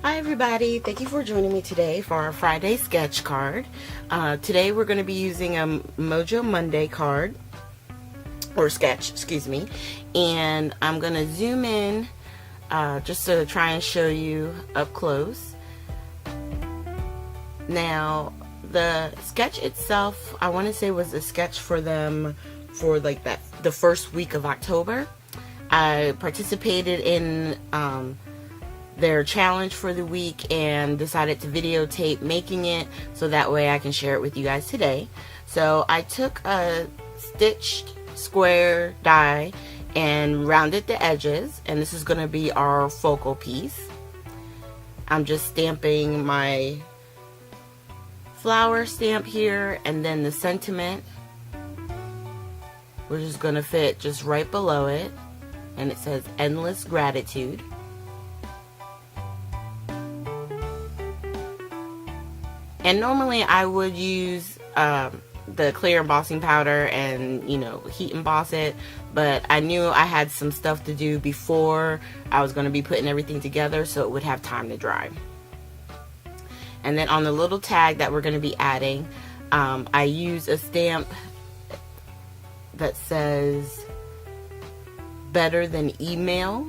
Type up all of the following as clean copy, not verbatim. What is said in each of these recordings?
Hi everybody, thank you for joining me today for our Friday sketch card. Today we're going to be using a Mojo Monday card, or sketch, excuse me, and I'm going to zoom in just to try and show you up close. Now the sketch itself, I want to say, was a sketch for them for like the first week of October. I participated in their challenge for the week and decided to videotape making it so that way I can share it with you guys today. So I took a stitched square die and rounded the edges, and this is going to be our focal piece. I'm just stamping my flower stamp here, and then the sentiment, which is going to fit just right below it, and it says endless gratitude. And normally I would use the clear embossing powder and, you know, heat emboss it, but I knew I had some stuff to do before I was going to be putting everything together, so it would have time to dry. And then on the little tag that we're going to be adding, I use a stamp that says better than email.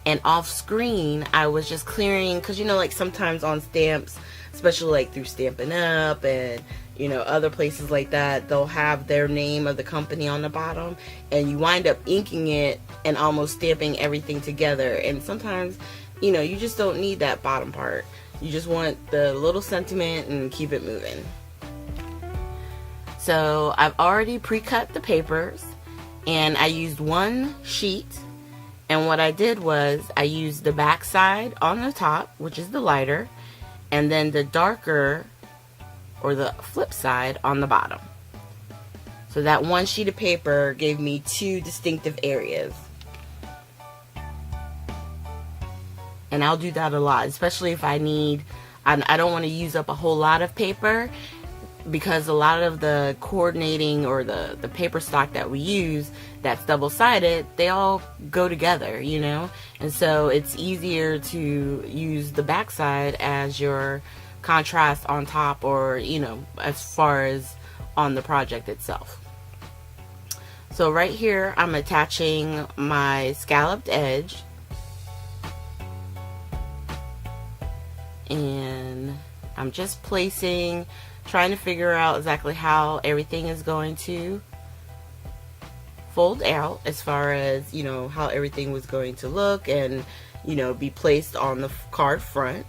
And off screen I was just clearing, because you know, like sometimes on stamps, especially like through Stampin' Up and, you know, other places like that, they'll have their name of the company on the bottom, and you wind up inking it and almost stamping everything together. And sometimes, you know, you just don't need that bottom part. You just want the little sentiment and keep it moving. So I've already pre-cut the papers, and I used one sheet, and what I did was I used the back side on the top, which is the lighter, and then the darker, or the flip side, on the bottom. So that one sheet of paper gave me two distinctive areas. And I'll do that a lot, especially if I need, I don't want to use up a whole lot of paper, because a lot of the coordinating or the paper stock that we use that's double-sided, they all go together, you know, and so it's easier to use the back side as your contrast on top, or, you know, as far as on the project itself. So right here I'm attaching my scalloped edge, and I'm just placing, trying to figure out exactly how everything is going to fold out, as far as, you know, how everything was going to look and, you know, be placed on the card front.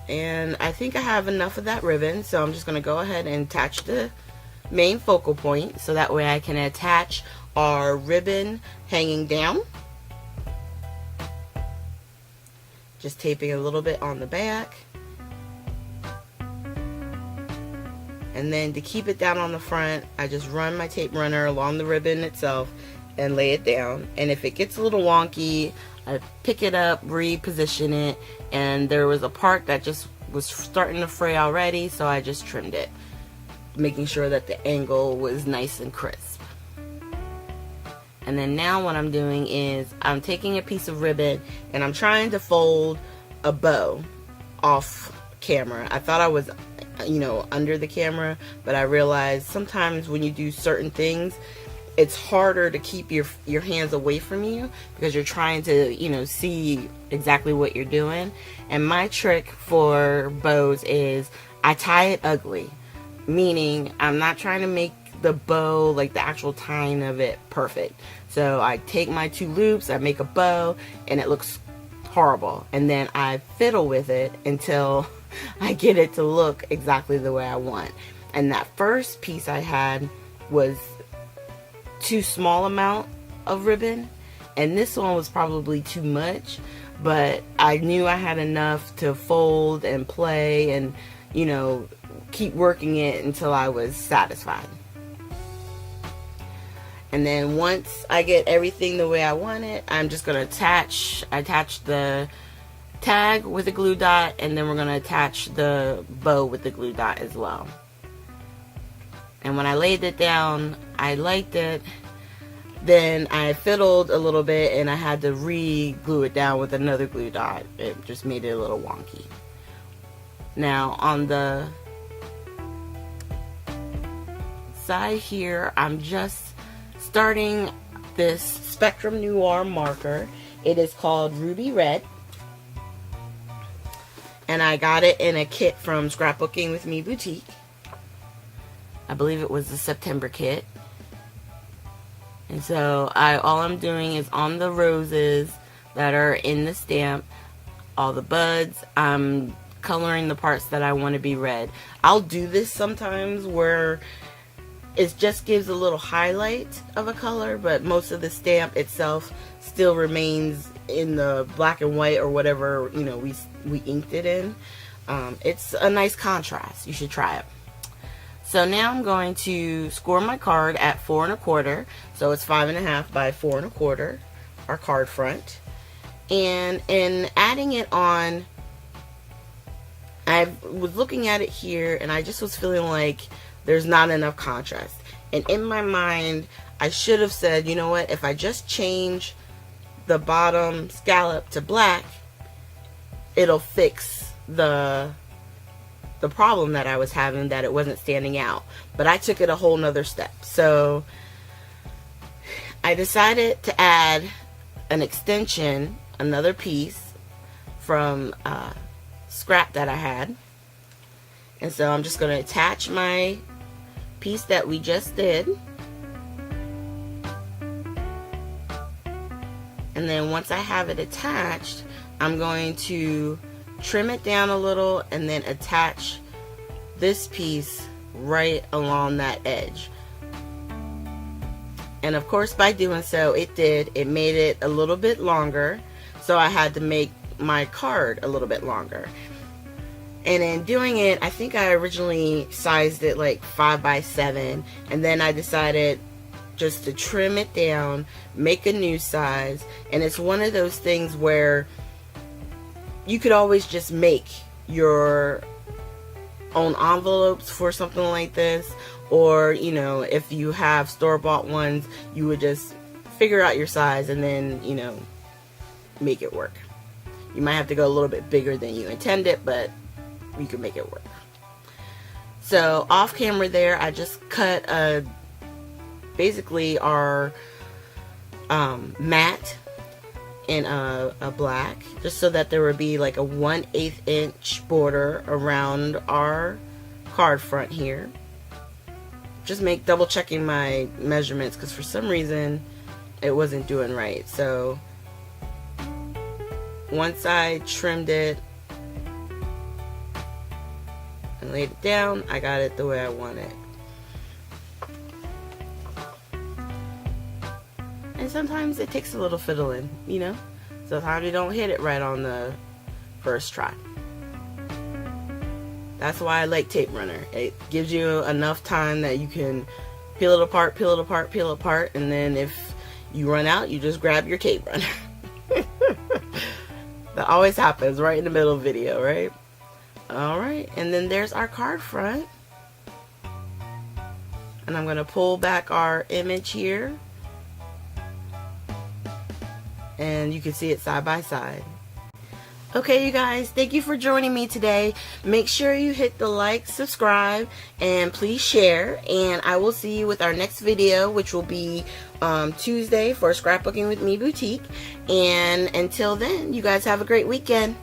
And I think I have enough of that ribbon, so I'm just going to go ahead and attach the main focal point, so that way I can attach our ribbon hanging down. Just taping a little bit on the back. And then to keep it down on the front, I just run my tape runner along the ribbon itself and lay it down. And if it gets a little wonky, I pick it up, reposition it, and there was a part that just was starting to fray already, so I just trimmed it, making sure that the angle was nice and crisp. And then now what I'm doing is I'm taking a piece of ribbon and I'm trying to fold a bow off camera. I thought I was, you know, under the camera, but I realized sometimes when you do certain things, it's harder to keep your hands away from you, because you're trying to, you know, see exactly what you're doing. And my trick for bows is I tie it ugly, meaning I'm not trying to make the bow, like the actual tying of it, perfect. So I take my two loops, I make a bow, and it looks horrible, and then I fiddle with it until I get it to look exactly the way I want. And that first piece I had was too small amount of ribbon, and this one was probably too much, but I knew I had enough to fold and play and, you know, keep working it until I was satisfied. And then once I get everything the way I want it, I'm just going to attach the tag with a glue dot, and then we're going to attach the bow with the glue dot as well. And when I laid it down, I liked it. then I fiddled a little bit and I had to re-glue it down with another glue dot. It just made it a little wonky. Now on the side here, I'm just starting this Spectrum Noir marker. It is called Ruby Red, and I got it in a kit from Scrapbooking with Me Boutique. I believe it was the September kit. And so all I'm doing is on the roses that are in the stamp, all the buds, I'm coloring the parts that I want to be red. I'll do this sometimes where it just gives a little highlight of a color, but most of the stamp itself still remains in the black and white or whatever, you know, we inked it in. It's a nice contrast. You should try it. So now I'm going to score my card at 4 1/4. So it's 5 1/2 by 4 1/4, our card front. And in adding it on, I was looking at it here and I just was feeling like there's not enough contrast. And in my mind, I should have said, you know what, if I just change the bottom scallop to black, it'll fix the problem that I was having, that it wasn't standing out. But I took it a whole nother step. So I decided to add an extension, another piece from scrap that I had. And so I'm just going to attach my piece that we just did. And then once I have it attached, I'm going to trim it down a little and then attach this piece right along that edge. And of course, by doing so, it made it a little bit longer, so I had to make my card a little bit longer. And in doing it, I think I originally sized it like 5 by 7, and then I decided just to trim it down, make a new size. And it's one of those things where you could always just make your own envelopes for something like this, or you know, if you have store-bought ones, you would just figure out your size and then, you know, make it work. You might have to go a little bit bigger than you intended, but you can make it work. So off camera there, I just cut basically our mat in a black, just so that there would be like a 1/8 inch border around our card front here. Just double checking my measurements, because for some reason it wasn't doing right. So once I trimmed it and laid it down, I got it the way I want it. And sometimes it takes a little fiddling, you know? Sometimes you don't hit it right on the first try. That's why I like Tape Runner. It gives you enough time that you can peel it apart, peel it apart, peel it apart, and then if you run out, you just grab your Tape Runner. That always happens right in the middle of the video, right? Alright, and then there's our card front. And I'm going to pull back our image here. And you can see it side by side. Okay, you guys, thank you for joining me today. Make sure you hit the like, subscribe, and please share. And I will see you with our next video, which will be Tuesday for Scrapbooking with Me Boutique. And until then, you guys have a great weekend.